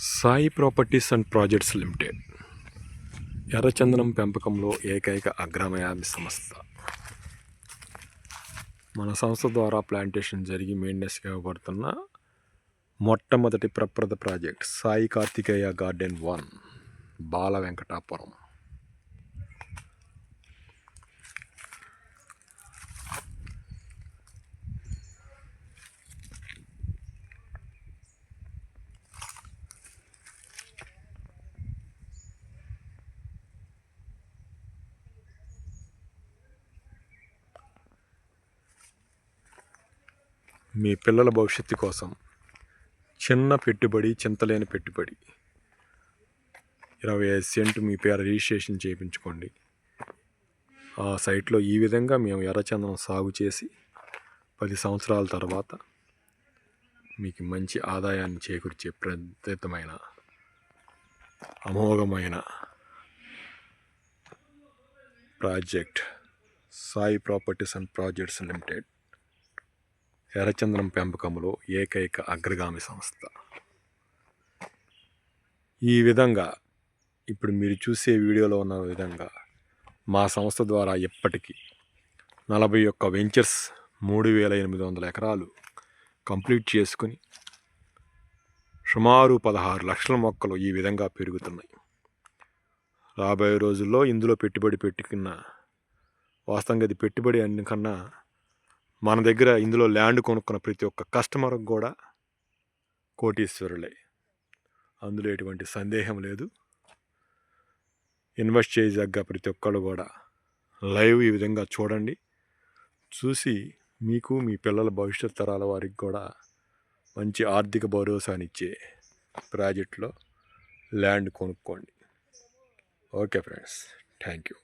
Sai properties and projects limited ఎర్రచందనం పెంపకంలో ఏకైక అగ్రగామి సంస్థ. మన సంస్థ ద్వారా ప్లాంటేషన్ జరిగి మెయింటెనెన్స్గా ఇవ్వబడుతున్న మొట్టమొదటి ప్రప్రథ ప్రాజెక్ట్ సాయి కార్తికేయ గార్డెన్ 1, బాల వెంకటాపురం. మీ పిల్లల భవిష్యత్తు కోసం చిన్న పెట్టుబడి, చింతలేని పెట్టుబడి. 25 సెంటు మీ పేరు రిజిస్ట్రేషన్ చేయించుకోండి. ఆ సైట్లో ఈ విధంగా మేము ఎర్రచందనం సాగు చేసి 10 సంవత్సరాల తర్వాత మీకు మంచి ఆదాయాన్ని చేకూర్చే ప్రత్యేకమైన అమోఘమైన project Sai properties and projects limited ఎర్రచందనం పెంపకంలో ఏకైక అగ్రగామి సంస్థ. ఈ విధంగా ఇప్పుడు మీరు చూసే వీడియోలో ఉన్న విధంగా మా సంస్థ ద్వారా ఇప్పటికీ 41 వెంచర్స్ 3,800 ఎకరాలు కంప్లీట్ చేసుకుని సుమారు 16 లక్షల మొక్కలు ఈ విధంగా పెరుగుతున్నాయి. రాబోయే రోజుల్లో ఇందులో పెట్టుబడి పెట్టుకున్న వాస్తవంగా అది పెట్టుబడి అన్నికన్నా మన దగ్గర ఇందులో ల్యాండ్ కొనుక్కున్న ప్రతి ఒక్క కస్టమర్కి కూడా కోటీశ్వరులే, అందులో ఎటువంటి సందేహం లేదు. ఇన్వెస్ట్ చేయదగ్గ ప్రతి ఒక్కళ్ళు కూడా లైవ్ ఈ విధంగా చూడండి. చూసి మీకు మీ పిల్లల భవిష్యత్ తరాల వారికి కూడా మంచి ఆర్థిక భరోసానిచ్చే ప్రాజెక్టులో ల్యాండ్ కొనుక్కోండి. Okay friends, thank you.